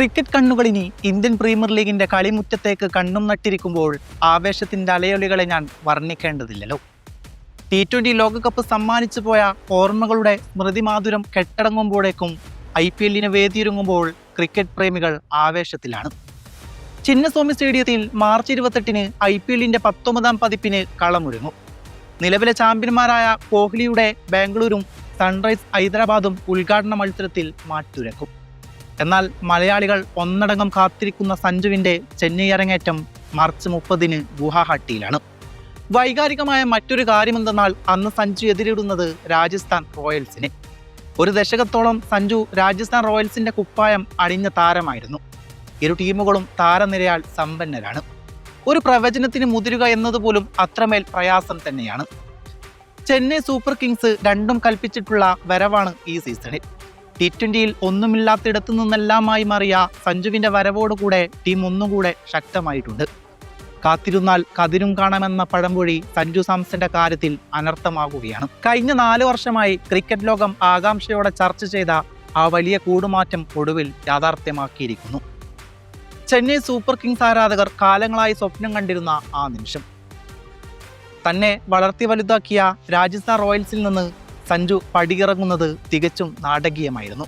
Cricket കണ്ണുകളിനി Indian premier ലീഗിന്റെ കളിമുറ്റത്തേക്ക് കണ്ണും നട്ടിരിക്കുമ്പോൾ ആവേശത്തിന്റെ അലയൊലികളെ ഞാൻ വർണ്ണിക്കേണ്ടതില്ലല്ലോ. T20 ലോകകപ്പ് സമ്മാനിച്ചു പോയ ഓർമ്മകളുടെ സ്മൃതിമാധുരം കെട്ടടങ്ങുമ്പോഴേക്കും IPL വേദിയൊരുങ്ങുമ്പോൾ ക്രിക്കറ്റ് പ്രേമികൾ ആവേശത്തിലാണ്. ചിന്നസ്വാമി സ്റ്റേഡിയത്തിൽ മാർച്ച് 28-ന് IPL 19ാം പതിപ്പിന് കളമൊരുങ്ങും. നിലവിലെ ചാമ്പ്യന്മാരായ കോഹ്ലിയുടെ ബാംഗ്ലൂരും സൺറൈസ് ഹൈദരാബാദും ഉദ്ഘാടന മത്സരത്തിൽ മാറ്റുരക്കും. എന്നാൽ മലയാളികൾ ഒന്നടങ്കം കാത്തിരിക്കുന്ന സഞ്ജുവിന്റെ ചെന്നൈ അരങ്ങേറ്റം മാർച്ച് 30-ന് ഗുവാഹട്ടിയിലാണ്. വൈകാരികമായ മറ്റൊരു കാര്യമെന്തെന്നാൽ അന്ന് സഞ്ജു എതിരിടുന്നത് രാജസ്ഥാൻ റോയൽസിനെ. ഒരു ദശകത്തോളം സഞ്ജു രാജസ്ഥാൻ റോയൽസിന്റെ കുപ്പായം അണിഞ്ഞ താരമായിരുന്നു. ഇരു ടീമുകളും താരനിരയാൽ സമ്പന്നരാണ്. ഒരു പ്രവചനത്തിന് മുതിരുക എന്നതുപോലും അത്രമേൽ പ്രയാസം തന്നെയാണ്. ചെന്നൈ സൂപ്പർ കിങ്സ് രണ്ടും കൽപ്പിച്ചിട്ടുള്ള വരവാണ് ഈ സീസണിൽ. T20 ഒന്നുമില്ലാത്തിടത്തു നിന്നെല്ലാമായി മാറിയ സഞ്ജുവിന്റെ വരവോടുകൂടെ ടീം ഒന്നുകൂടെ ശക്തമായിട്ടുണ്ട്. കാത്തിരുന്നാൽ കതിരും കാണാമെന്ന പഴംപൊഴി സഞ്ജു സാംസന്റെ കാര്യത്തിൽ അനർത്ഥമാകുകയാണ്. കഴിഞ്ഞ 4 വർഷമായി ക്രിക്കറ്റ് ലോകം ആകാംക്ഷയോടെ ചർച്ച ചെയ്ത ആ വലിയ കൂടുമാറ്റം ഒടുവിൽ യാഥാർത്ഥ്യമാക്കിയിരിക്കുന്നു. ചെന്നൈ സൂപ്പർ കിങ്സ് ആരാധകർ കാലങ്ങളായി സ്വപ്നം കണ്ടിരുന്ന ആ നിമിഷം. തന്നെ വളർത്തി വലുതാക്കിയ രാജസ്ഥാൻ റോയൽസിൽ നിന്ന് സഞ്ജു പടിയിറങ്ങുന്നത് തികച്ചും നാടകീയമായിരുന്നു.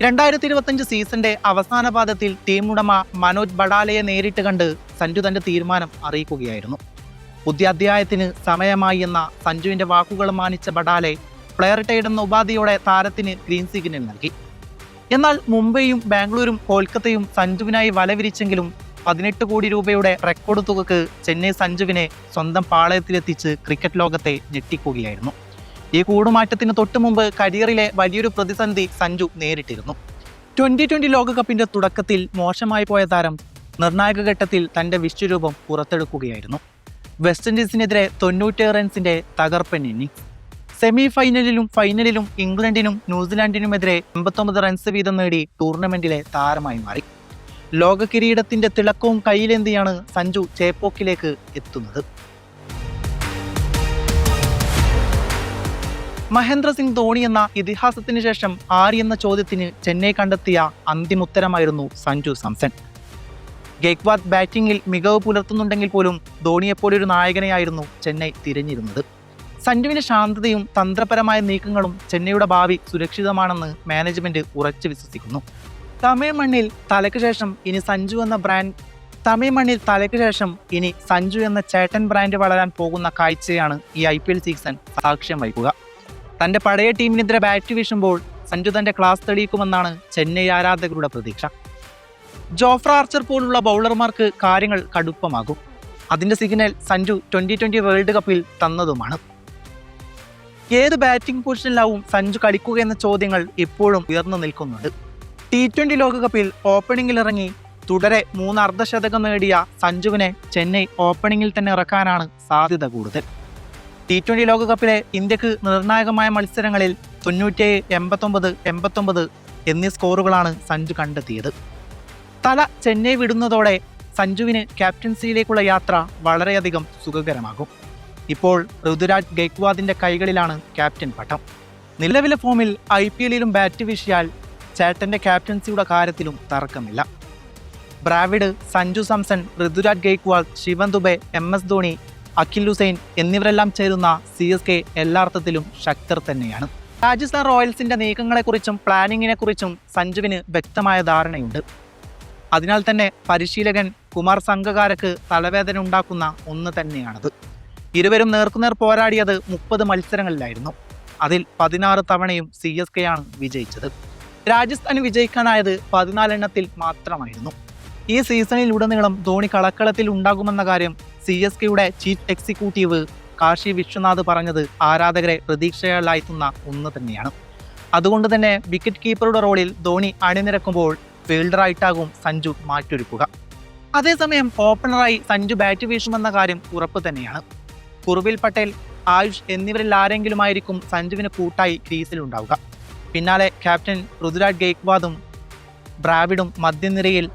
2025 സീസണിന്റെ അവസാന പാദത്തിൽ ടീം ഉടമ മനോജ് ബഡാലയെ നേരിട്ട് കണ്ട് സഞ്ജു തന്റെ തീരുമാനം അറിയിക്കുകയായിരുന്നു. പുതിയ അധ്യായത്തിന് സമയമായി എന്ന സഞ്ജുവിന്റെ വാക്കുകൾ മാനിച്ച ബഡാലെ പ്ലെയർ ടൈഡ് എന്ന ഉപാധിയോടെ താരത്തിന് ഗ്രീൻ സിഗ്നൽ നൽകി. എന്നാൽ മുംബൈയും ബാംഗ്ലൂരും കൊൽക്കത്തയും സഞ്ജുവിനായി വലവിരിച്ചെങ്കിലും 18 കോടി രൂപയുടെ റെക്കോർഡ് തുകക്ക് ചെന്നൈ സഞ്ജുവിനെ സ്വന്തം പാളയത്തിലെത്തിച്ച് ക്രിക്കറ്റ് ലോകത്തെ ഞെട്ടിക്കുകയായിരുന്നു. ഈ കൂടുമാറ്റത്തിന് തൊട്ടു മുമ്പ് കരിയറിലെ വലിയൊരു പ്രതിസന്ധി സഞ്ജു നേരിട്ടിരുന്നു. 2020 ലോകകപ്പിന്റെ തുടക്കത്തിൽ മോശമായി പോയ താരം നിർണായക ഘട്ടത്തിൽ തന്റെ വിശ്വരൂപം പുറത്തെടുക്കുകയായിരുന്നു. വെസ്റ്റ് ഇൻഡീസിനെതിരെ 97 റൺസിന്റെ തകർപ്പൻ ഇന്നിംഗ്സ്. സെമി ഫൈനലിലും ഫൈനലിലും ഇംഗ്ലണ്ടിനും ന്യൂസിലാൻഡിനുമെതിരെ 89 റൺസ് വീതം നേടി ടൂർണമെന്റിലെ താരമായി മാറി. ലോക കിരീടത്തിന്റെ തിളക്കവും കയ്യിലേന്തിയാണ് സഞ്ജു ചേപ്പോക്കിലേക്ക് എത്തുന്നത്. മഹേന്ദ്ര സിംഗ് ധോണി എന്ന ഇതിഹാസത്തിന് ശേഷം ആര് എന്ന ചോദ്യത്തിന് ചെന്നൈ കണ്ടെത്തിയ അന്തിമുത്തരമായിരുന്നു സഞ്ജു സാംസൺ. ഗെയ്ക്വാദ് ബാറ്റിംഗിൽ മികവ് പുലർത്തുന്നുണ്ടെങ്കിൽ പോലും ധോണിയെപ്പോലൊരു നായകനെയായിരുന്നു ചെന്നൈ തിരഞ്ഞിരുന്നത്. സഞ്ജുവിന്റെ ശാന്തതയും തന്ത്രപരമായ നീക്കങ്ങളും ചെന്നൈയുടെ ഭാവി സുരക്ഷിതമാണെന്ന് മാനേജ്മെന്റ് ഉറച്ചു വിശ്വസിക്കുന്നു. തമിഴ് മണ്ണിൽ തലയ്ക്ക് ശേഷം ഇനി സഞ്ജു എന്ന ചേട്ടൻ ബ്രാൻഡ് വളരാൻ പോകുന്ന കാഴ്ചയാണ് ഈ IPL സീസൺ സാക്ഷ്യം വഹിക്കുക. തന്റെ പഴയ ടീമിനെതിരെ ബാറ്റ് വീശുമ്പോൾ സഞ്ജു തന്റെ ക്ലാസ് തെളിയിക്കുമെന്നാണ് ചെന്നൈ ആരാധകരുടെ പ്രതീക്ഷ. ജോഫ്ര ആർച്ചർ പോലുള്ള ബൗളർമാർക്ക് കാര്യങ്ങൾ കടുപ്പമാകും. അതിന്റെ സിഗ്നൽ സഞ്ജു 2020 വേൾഡ് കപ്പിൽ തന്നതുമാണ്. ഏത് ബാറ്റിംഗ് പൊസിഷനിലാവും സഞ്ജു കളിക്കുക എന്ന ചോദ്യങ്ങൾ ഇപ്പോഴും ഉയർന്നു നിൽക്കുന്നുണ്ട്. T20 ലോകകപ്പിൽ ഓപ്പണിംഗിൽ ഇറങ്ങി തുടരെ 3 അർദ്ധശതകം നേടിയ സഞ്ജുവിനെ ചെന്നൈ ഓപ്പണിംഗിൽ തന്നെ ഇറക്കാനാണ് സാധ്യത കൂടുതൽ. T20 ലോകകപ്പിലെ ഇന്ത്യക്ക് നിർണായകമായ മത്സരങ്ങളിൽ 97, 89, 89 എന്നീ സ്കോറുകളാണ് സഞ്ജു കണ്ടെത്തിയത്. തല ചെന്നൈ വിടുന്നതോടെ സഞ്ജുവിന് ക്യാപ്റ്റൻസിയിലേക്കുള്ള യാത്ര വളരെയധികം സുഖകരമാകും. ഇപ്പോൾ ഋതുരാജ് ഗെയ്ക്വാദിന്റെ കൈകളിലാണ് ക്യാപ്റ്റൻ പട്ടം. നിലവിലെ ഫോമിൽ IPL ബാറ്റ് വീശിയാൽ ചേട്ടന്റെ ക്യാപ്റ്റൻസിയുടെ കാര്യത്തിലും തർക്കമില്ല. ബ്രാവിഡ്, സഞ്ജു സാംസൺ, ഋതുരാജ് ഗെയ്ക്വാദ്, ശിവൻ ദുബെ, MS ധോണി, അഖിൽ ഹുസൈൻ എന്നിവരെല്ലാം ചേരുന്ന CSK എല്ലാ അർത്ഥത്തിലും ശക്തർ തന്നെയാണ്. രാജസ്ഥാൻ റോയൽസിന്റെ നീക്കങ്ങളെക്കുറിച്ചും പ്ലാനിങ്ങിനെക്കുറിച്ചും സഞ്ജുവിന് വ്യക്തമായ ധാരണയുണ്ട്. അതിനാൽ തന്നെ പരിശീലകൻ കുമാർ സംഗകാരക്ക് തലവേദന ഉണ്ടാക്കുന്ന ഒന്ന് തന്നെയാണത്. ഇരുവരും നേർക്കുനേർ പോരാടിയത് 30 മത്സരങ്ങളിലായിരുന്നു. അതിൽ 16 തവണയും CSK ആണ് വിജയിച്ചത്. രാജസ്ഥാന് വിജയിക്കാനായത് 14 എണ്ണത്തിൽ മാത്രമായിരുന്നു. ഈ സീസണിലുടനീളം ധോണി കളക്കളത്തിൽ ഉണ്ടാകുമെന്ന കാര്യം CSKയുടെ ചീഫ് എക്സിക്യൂട്ടീവ് കാശി വിശ്വനാഥ് പറഞ്ഞത് ആരാധകരെ പ്രതീക്ഷയിലായെത്തുന്ന ഒന്ന് തന്നെയാണ്. അതുകൊണ്ട് തന്നെ വിക്കറ്റ് കീപ്പറുടെ റോളിൽ ധോണി അണിനിരക്കുമ്പോൾ ഫീൽഡറായിട്ടാകും സഞ്ജു മാറ്റൊരുക്കുക. അതേസമയം ഓപ്പണറായി സഞ്ജു ബാറ്റ് വീശുമെന്ന കാര്യം ഉറപ്പ് തന്നെയാണ്. കുർവിൽ പട്ടേൽ, ആയുഷ് എന്നിവരിൽ ആരെങ്കിലുമായിരിക്കും സഞ്ജുവിന് കൂട്ടായി ക്രീസിലുണ്ടാവുക. പിന്നാലെ ക്യാപ്റ്റൻ ഋതുരാജ് ഗെയ്ക്വാദും ബ്രാവിഡും മധ്യനിരയിൽ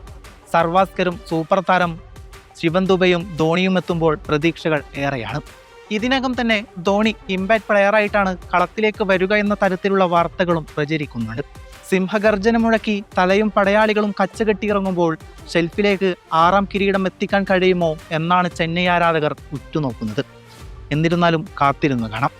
സർവാസ്കറും സൂപ്പർ താരം ശിവൻ ദുബെയും ധോണിയും എത്തുമ്പോൾ പ്രതീക്ഷകൾ ഏറെയാണ്. ഇതിനകം തന്നെ ധോണി ഇമ്പാക്ട് പ്ലെയറായിട്ടാണ് കളത്തിലേക്ക് വരിക എന്ന തരത്തിലുള്ള വാർത്തകളും പ്രചരിക്കുന്നുണ്ട്. സിംഹഗർജന മുഴക്കി തലയും പടയാളികളും കച്ചകെട്ടിയിറങ്ങുമ്പോൾ ഷെൽഫിലേക്ക് 6ാം കിരീടം എത്തിക്കാൻ കഴിയുമോ എന്നാണ് ചെന്നൈ ആരാധകർ ഉറ്റുനോക്കുന്നത്. എന്നിരുന്നാലും കാത്തിരുന്ന് കാണാം.